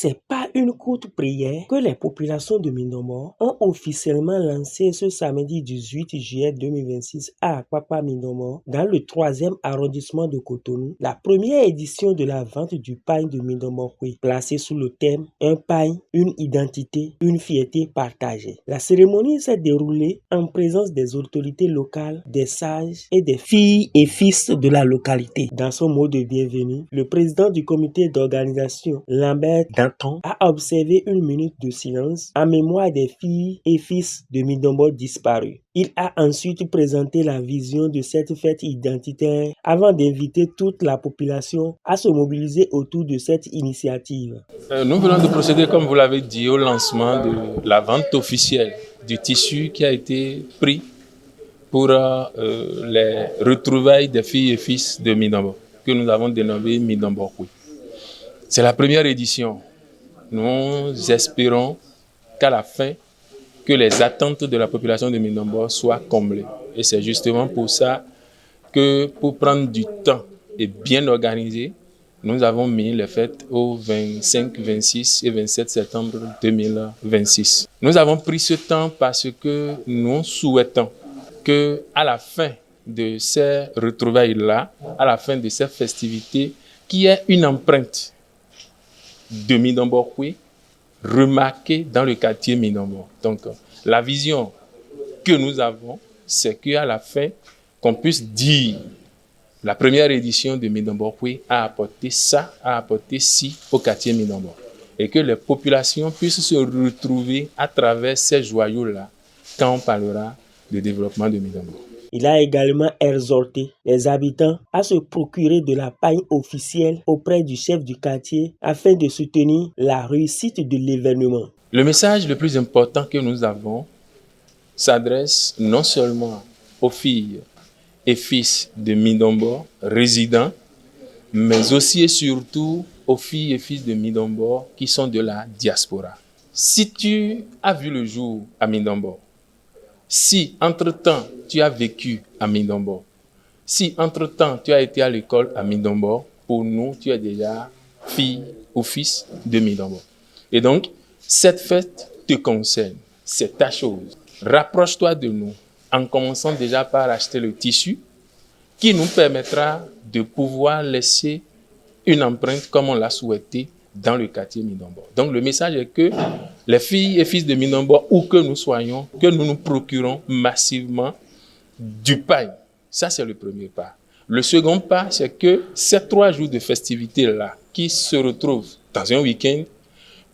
C'est par une courte prière que les populations de Mindombo ont officiellement lancé ce samedi 18 juillet 2026 à Apapa Mindombo, dans le 3e arrondissement de Cotonou, la première édition de la vente du pain de Mindombo Kwe, placée sous le thème « Un pain, une identité, une fierté partagée ». La cérémonie s'est déroulée en présence des autorités locales, des sages et des filles et fils de la localité. Dans son mot de bienvenue, le président du comité d'organisation, Lambert Danton, a observé une minute de silence en mémoire des filles et fils de Mindombo disparus. Il a ensuite présenté la vision de cette fête identitaire avant d'inviter toute la population à se mobiliser autour de cette initiative. Nous venons de procéder, comme vous l'avez dit, au lancement de la vente officielle du tissu qui a été pris pour les retrouvailles des filles et fils de Mindombo, que nous avons dénommé Mindombo Kwe. C'est la première édition. Nous espérons qu'à la fin, que les attentes de la population de Mindombo soient comblées. Et c'est justement pour ça que, pour prendre du temps et bien organiser, nous avons mis les fêtes au 25, 26 et 27 septembre 2026. Nous avons pris ce temps parce que nous souhaitons qu'à la fin de ces retrouvailles-là, à la fin de ces festivités, qu'il y ait une empreinte de Mindombo Kwe remarquée dans le quartier Mindombo. Donc, la vision que nous avons, c'est qu'à la fin, qu'on puisse dire la première édition de Mindombo Kwe a apporté ça, a apporté ci au quartier Mindombo. Et que les populations puissent se retrouver à travers ces joyaux-là quand on parlera de développement de Mindombo. Il a également exhorté les habitants à se procurer de la paille officielle auprès du chef du quartier afin de soutenir la réussite de l'événement. Le message le plus important que nous avons s'adresse non seulement aux filles et fils de Mindombo résidents, mais aussi et surtout aux filles et fils de Mindombo qui sont de la diaspora. Si tu as vu le jour à Mindombo, si entre-temps tu as vécu à Mindombo, si entre-temps tu as été à l'école à Mindombo, pour nous tu es déjà fille ou fils de Mindombo. Et donc, cette fête te concerne, c'est ta chose. Rapproche-toi de nous en commençant déjà par acheter le tissu qui nous permettra de pouvoir laisser une empreinte comme on l'a souhaité dans le quartier Mindombo. Donc le message est que les filles et fils de Mindombo, où que nous soyons, que nous nous procurons massivement du pain. Ça, c'est le premier pas. Le second pas, c'est que ces 3 jours de festivités-là, qui se retrouvent dans un week-end,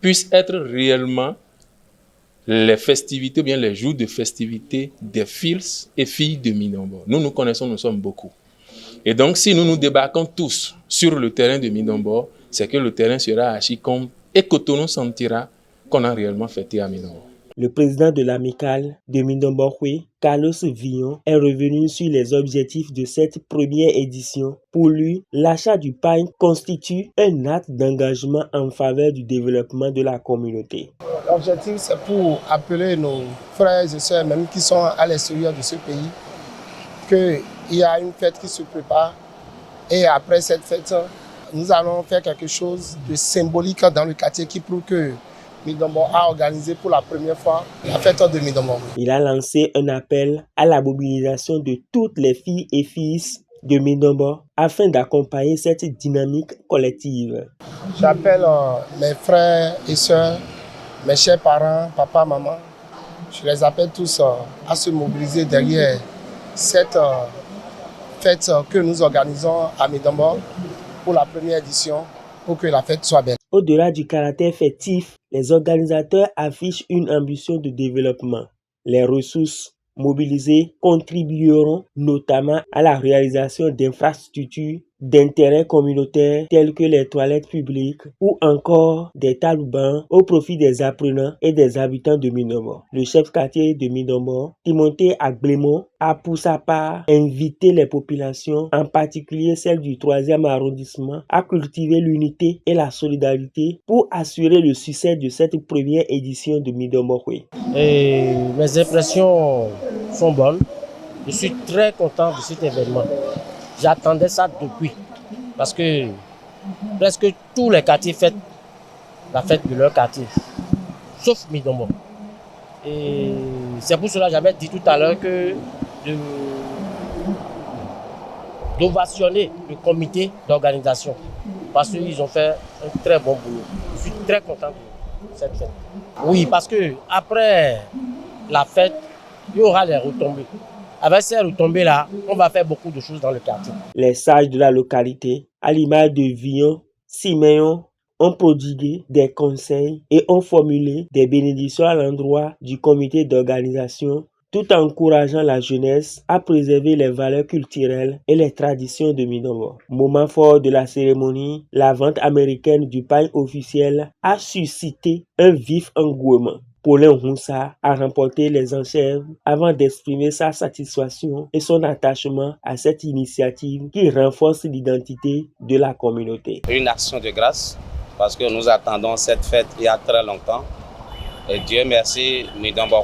puissent être réellement les festivités, ou bien les jours de festivités des fils et filles de Mindombo. Nous nous connaissons, nous sommes beaucoup. Et donc, si nous nous débarquons tous sur le terrain de Mindombo, c'est que le terrain sera archi-comble et Cotonou sentira qu'on a réellement fêté à Mindombo. Le président de l'amicale de Mindombo Kwe, Carlos Villon, est revenu sur les objectifs de cette première édition. Pour lui, l'achat du pain constitue un acte d'engagement en faveur du développement de la communauté. L'objectif, c'est pour appeler nos frères et sœurs, même qui sont à l'extérieur de ce pays, qu'il y a une fête qui se prépare. Et après cette fête, nous allons faire quelque chose de symbolique dans le quartier qui prouve que Mindombo a organisé pour la première fois la fête de Mindombo. Il a lancé un appel à la mobilisation de toutes les filles et fils de Mindombo afin d'accompagner cette dynamique collective. J'appelle mes frères et sœurs, mes chers parents, papa, maman. Je les appelle tous à se mobiliser derrière cette fête que nous organisons à Mindombo pour la première édition, pour que la fête soit belle. Au-delà du caractère festif, les organisateurs affichent une ambition de développement. Les ressources mobilisées contribueront notamment à la réalisation d'infrastructures d'intérêt communautaire telles que les toilettes publiques ou encore des talibans au profit des apprenants et des habitants de Mindombo. Le chef quartier de Mindombo, Timothée Agblémon, a pour sa part invité les populations, en particulier celles du 3e arrondissement, à cultiver l'unité et la solidarité pour assurer le succès de cette première édition de Mindombo Kwe. Et mes impressions sont bonnes. Je suis très content de cet événement. J'attendais ça depuis, parce que presque tous les quartiers fêtent la fête de leur quartier, sauf Midombo. Et c'est pour cela que j'avais dit tout à l'heure que d'ovationner le comité d'organisation parce qu'ils ont fait un très bon boulot. Je suis très content de cette fête. Oui, parce que après la fête, il y aura les retombées. Avec ces retombées-là, on va faire beaucoup de choses dans le quartier. Les sages de la localité, à l'image de Villon, Siméon, ont prodigué des conseils et ont formulé des bénédictions à l'endroit du comité d'organisation, tout en encourageant la jeunesse à préserver les valeurs culturelles et les traditions de Midombo. Moment fort de la cérémonie, la vente américaine du pain officiel a suscité un vif engouement. Paulin Roussa a remporté les enchères avant d'exprimer sa satisfaction et son attachement à cette initiative qui renforce l'identité de la communauté. Une action de grâce parce que nous attendons cette fête il y a très longtemps. Et Dieu merci, Midombo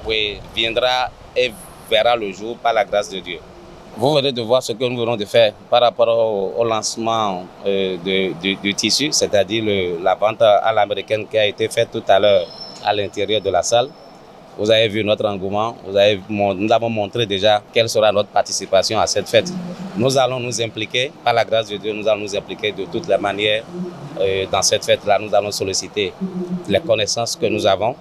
viendra et verra le jour par la grâce de Dieu. Vous venez de voir ce que nous venons de faire par rapport au lancement de tissu, c'est-à-dire la vente à l'américaine qui a été faite tout à l'heure à l'intérieur de la salle. Vous avez vu notre engouement, nous avons montré déjà quelle sera notre participation à cette fête. Nous allons nous impliquer, par la grâce de Dieu, nous allons nous impliquer de toutes les manières dans cette fête-là. Nous allons solliciter les connaissances que nous avons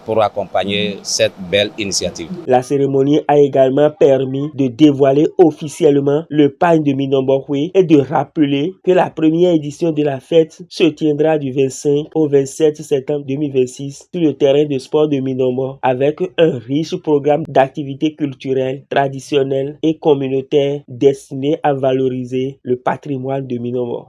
pour accompagner cette belle initiative. La cérémonie a également permis de dévoiler officiellement le pain de Midombohwe et de rappeler que la première édition de la fête se tiendra du 25 au 27 septembre 2026 sur le terrain de sport de Midombo avec un riche programme d'activités culturelles, traditionnelles et communautaires destinées à valoriser le patrimoine de Midombo.